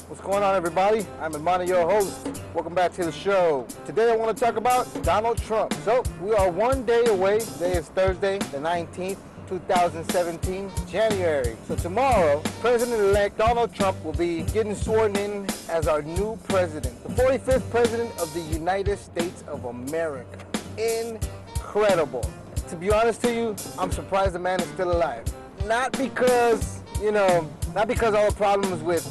What's going on, everybody? I'm Emmanuel, your host. Welcome back to the show. Today I want to talk about Donald Trump. So we are one day away. Today is Thursday, the 19th, 2017, January. So tomorrow, President-elect Donald Trump will be getting sworn in as our new president, the 45th president of the United States of America. Incredible. To be honest to you, I'm surprised the man is still alive. Not because, not because all the problems with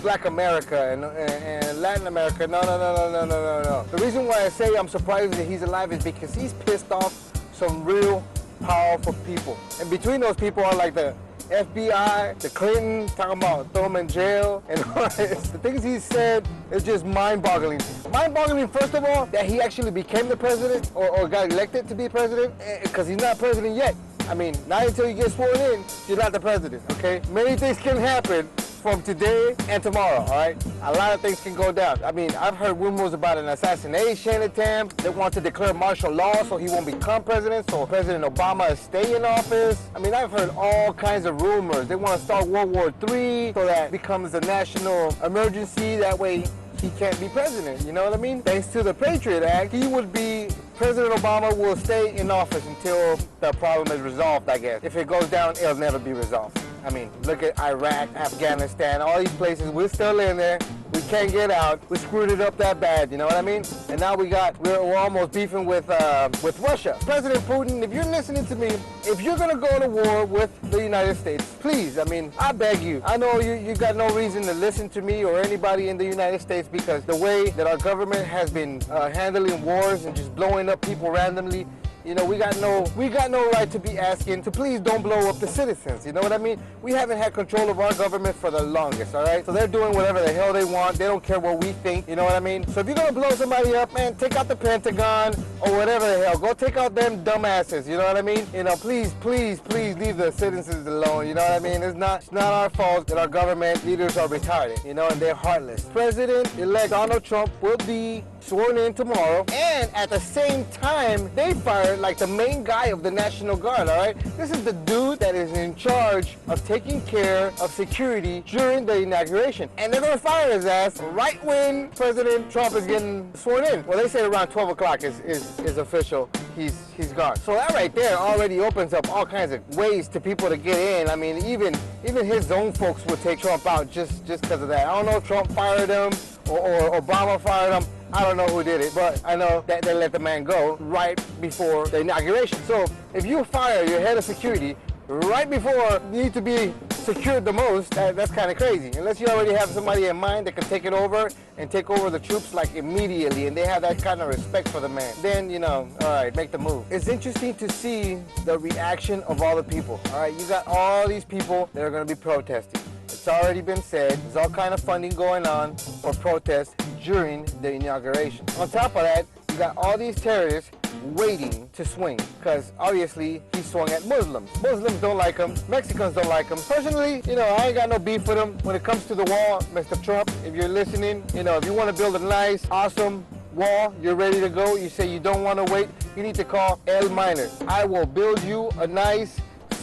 Black America and Latin America. No. The reason why I say I'm surprised that he's alive is because he's pissed off some real powerful people. And between those people are like the FBI, the Clinton, talking about throw him in jail, and all this. The things he said is just mind-boggling. Mind-boggling, first of all, that he actually became the president or got elected to be president, because he's not president yet. I mean, not until you get sworn in, you're not the president, okay? Many things can happen from today and tomorrow, all right? A lot of things can go down. I mean, I've heard rumors about an assassination attempt. They want to declare martial law so he won't become president, so President Obama stay in office. I mean, I've heard all kinds of rumors. They want to start World War III so that becomes a national emergency. That way he can't be president, you know what I mean? Thanks to the Patriot Act, President Obama will stay in office until the problem is resolved, I guess. If it goes down, it'll never be resolved. I mean, look at Iraq, Afghanistan, all these places, we're still in there. We can't get out. We screwed it up that bad, you know what I mean? And now we're almost beefing with Russia. President Putin, if you're listening to me, if you're gonna go to war with the United States, please, I mean, I beg you. I know you got no reason to listen to me or anybody in the United States because the way that our government has been handling wars and just blowing up people randomly, you know, we got no right to be asking to please don't blow up the citizens, you know what I mean? We haven't had control of our government for the longest, all right? So they're doing whatever the hell they want. They don't care what we think, you know what I mean? So if you're gonna blow somebody up, man, take out the Pentagon or whatever the hell. Go take out them dumbasses, you know what I mean? You know, please leave the citizens alone, you know what I mean? It's not our fault that our government leaders are retarded, you know, and they're heartless. President-elect Donald Trump will be sworn in tomorrow, and at the same time, they fired like the main guy of the National Guard, all right? This is the dude that is in charge of taking care of security during the inauguration. And they're gonna fire his ass right when President Trump is getting sworn in. Well, they say around 12 o'clock is official. He's gone. So that right there already opens up all kinds of ways to people to get in. I mean, even his own folks would take Trump out just because of that. I don't know if Trump fired him or Obama fired him. I don't know who did it, but I know that they let the man go right before the inauguration. So if you fire your head of security right before you need to be secured the most, that's kind of crazy. Unless you already have somebody in mind that can take it over and take over the troops like immediately, and they have that kind of respect for the man, then, you know, all right, make the move. It's interesting to see the reaction of all the people. All right, you got all these people that are going to be protesting. It's already been said, there's all kind of funding going on for protests during the inauguration. On top of that, you got all these terrorists waiting to swing, because obviously he swung at Muslims. Muslims don't like him. Mexicans don't like him. Personally, you know, I ain't got no beef with him. When it comes to the wall, Mr. Trump, if you're listening, you know, if you want to build a nice, awesome wall, you're ready to go, you say you don't want to wait, you need to call El Minor. I will build you a nice,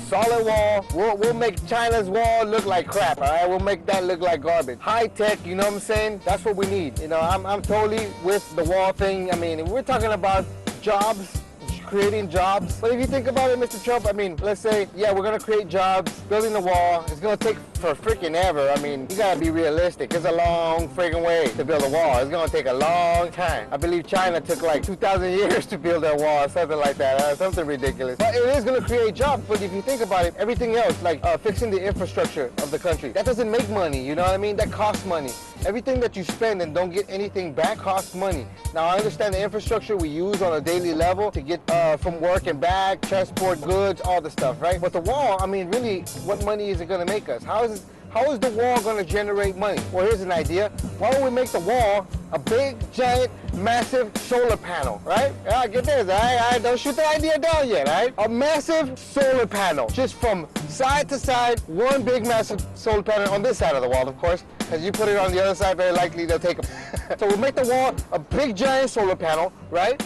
solid wall. We'll make China's wall look like crap, all right? We'll make that look like garbage. High tech, you know what I'm saying? That's what we need. You know, I'm totally with the wall thing. I mean, we're talking about jobs, creating jobs. But if you think about it, Mr. Trump, I mean, let's say, yeah, we're gonna create jobs, building the wall. It's gonna take for freaking ever. I mean, you gotta be realistic. It's a long freaking way to build a wall. It's gonna take a long time. I believe China took like 2,000 years to build their wall, something like that, something ridiculous. But it is gonna create jobs. But if you think about it, everything else, like fixing the infrastructure of the country, that doesn't make money, you know what I mean? That costs money. Everything that you spend and don't get anything back costs money. Now, I understand the infrastructure we use on a daily level to get from work and back, transport goods, all the stuff, right? But the wall, I mean, really, what money is it gonna make us? How is the wall going to generate money? Well, here's an idea. Why don't we make the wall a big, giant, massive solar panel, right? Get this, all right? Don't shoot the idea down yet, all right? A massive solar panel, just from side to side, one big, massive solar panel on this side of the wall, of course. As you put it on the other side, very likely they'll take them. So we'll make the wall a big, giant solar panel, right?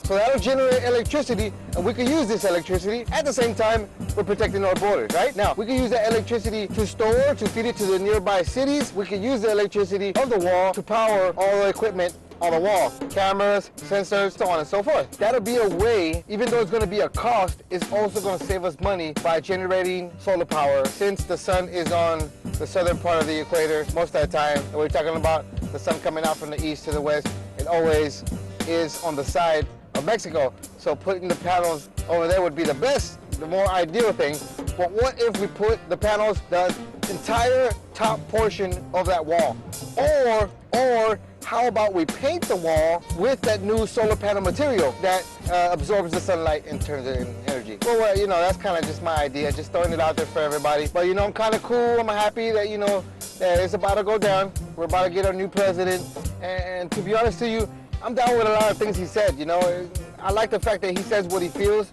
So that'll generate electricity, and we can use this electricity. At the same time, we're protecting our borders, right? Now, we can use that electricity to store, to feed it to the nearby cities. We can use the electricity of the wall to power all the equipment on the wall, cameras, sensors, so on and so forth. That'll be a way, even though it's going to be a cost, it's also going to save us money by generating solar power. Since the sun is on the southern part of the equator most of the time, and we're talking about the sun coming out from the east to the west, it always is on the side of Mexico. So putting the panels over there would be the best, the more ideal thing. But what if we put the panels, the entire top portion of that wall? Or how about we paint the wall with that new solar panel material that absorbs the sunlight and turns it into energy? Well, you know, that's kind of just my idea, just throwing it out there for everybody. But, you know, I'm kind of cool. I'm happy that, you know, that it's about to go down. We're about to get our new president. And to be honest to you, I'm down with a lot of things he said, you know. I like the fact that he says what he feels,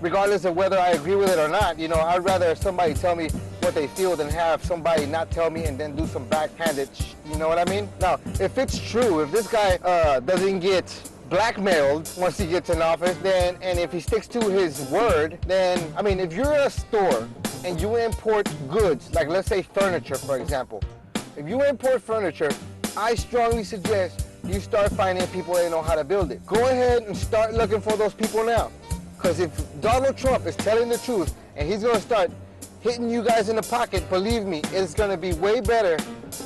regardless of whether I agree with it or not. You know, I'd rather somebody tell me what they feel than have somebody not tell me and then do some backhanded you know what I mean? Now, if it's true, if this guy doesn't get blackmailed once he gets in office, then, and if he sticks to his word, then, I mean, if you're a store and you import goods, like let's say furniture, for example, if you import furniture, I strongly suggest you start finding people that know how to build it. Go ahead and start looking for those people now. Because if Donald Trump is telling the truth and he's going to start hitting you guys in the pocket, believe me, it's going to be way better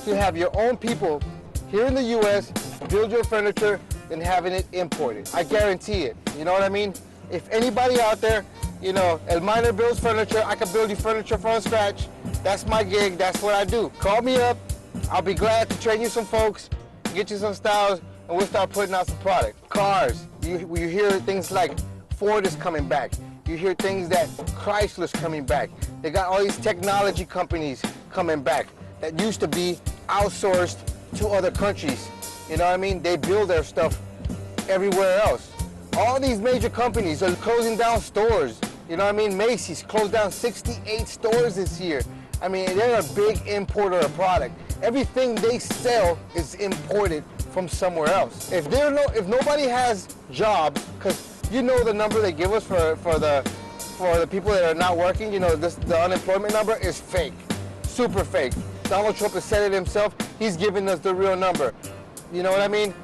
to have your own people here in the U.S. build your furniture than having it imported. I guarantee it. You know what I mean? If anybody out there, you know, El Miner builds furniture, I can build you furniture from scratch. That's my gig. That's what I do. Call me up. I'll be glad to train you some folks, get you some styles, and we'll start putting out some product. Cars, you hear things like Ford is coming back. You hear things that Chrysler's coming back. They got all these technology companies coming back that used to be outsourced to other countries. You know what I mean? They build their stuff everywhere else. All these major companies are closing down stores. You know what I mean? Macy's closed down 68 stores this year. I mean, they're a big importer of product. Everything they sell is imported from somewhere else. If nobody has jobs, because you know the number they give us for the people that are not working, you know, the unemployment number is fake, super fake. Donald Trump has said it himself. He's giving us the real number. You know what I mean?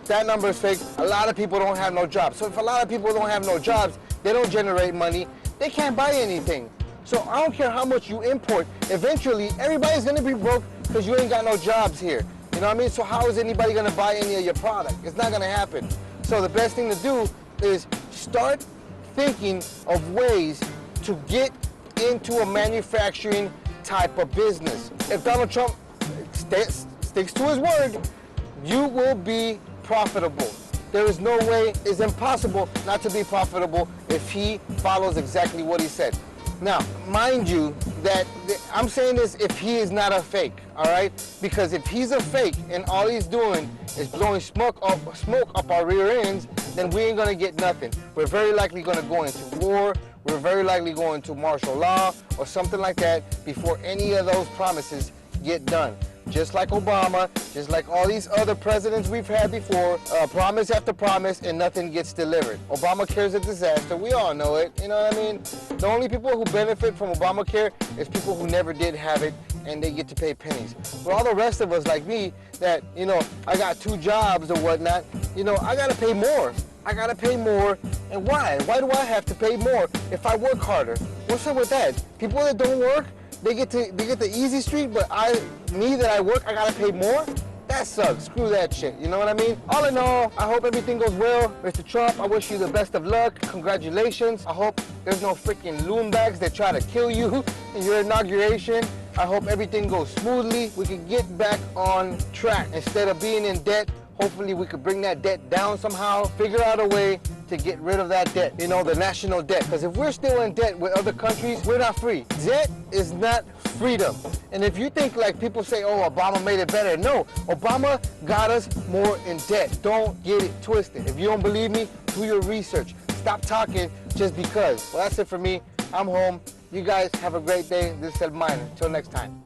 That number is fake. A lot of people don't have no jobs. So if a lot of people don't have no jobs, they don't generate money, they can't buy anything. So I don't care how much you import, eventually everybody's gonna be broke because you ain't got no jobs here. You know what I mean? So how is anybody gonna buy any of your product? It's not gonna happen. So the best thing to do is start thinking of ways to get into a manufacturing type of business. If Donald Trump sticks to his word, you will be profitable. There is no way, it's impossible not to be profitable if he follows exactly what he said. Now, mind you, that I'm saying this if he is not a fake, all right? Because if he's a fake and all he's doing is blowing smoke up our rear ends, then we ain't gonna get nothing. We're very likely gonna go into war. We're very likely going to martial law or something like that before any of those promises get done. Just like Obama, just like all these other presidents we've had before, promise after promise and nothing gets delivered. Obamacare is a disaster, we all know it, you know what I mean? The only people who benefit from Obamacare is people who never did have it and they get to pay pennies. But all the rest of us like me that, you know, I got 2 jobs or whatnot, you know, I gotta pay more. I gotta pay more, and why? Why do I have to pay more if I work harder? What's up with that? People that don't work, they get the easy street, but me that I work, I gotta pay more? That sucks. Screw that shit. You know what I mean? All in all, I hope everything goes well. Mr. Trump, I wish you the best of luck. Congratulations. I hope there's no freaking loon bags that try to kill you in your inauguration. I hope everything goes smoothly. We can get back on track. Instead of being in debt, hopefully we could bring that debt down somehow, figure out a way to get rid of that debt, you know, the national debt. Because if we're still in debt with other countries, we're not free. Debt is not freedom. And if you think like people say, oh, Obama made it better, no, Obama got us more in debt. Don't get it twisted. If you don't believe me, do your research. Stop talking just because. Well, that's it for me. I'm home. You guys have a great day. This is El Miner. Until next time.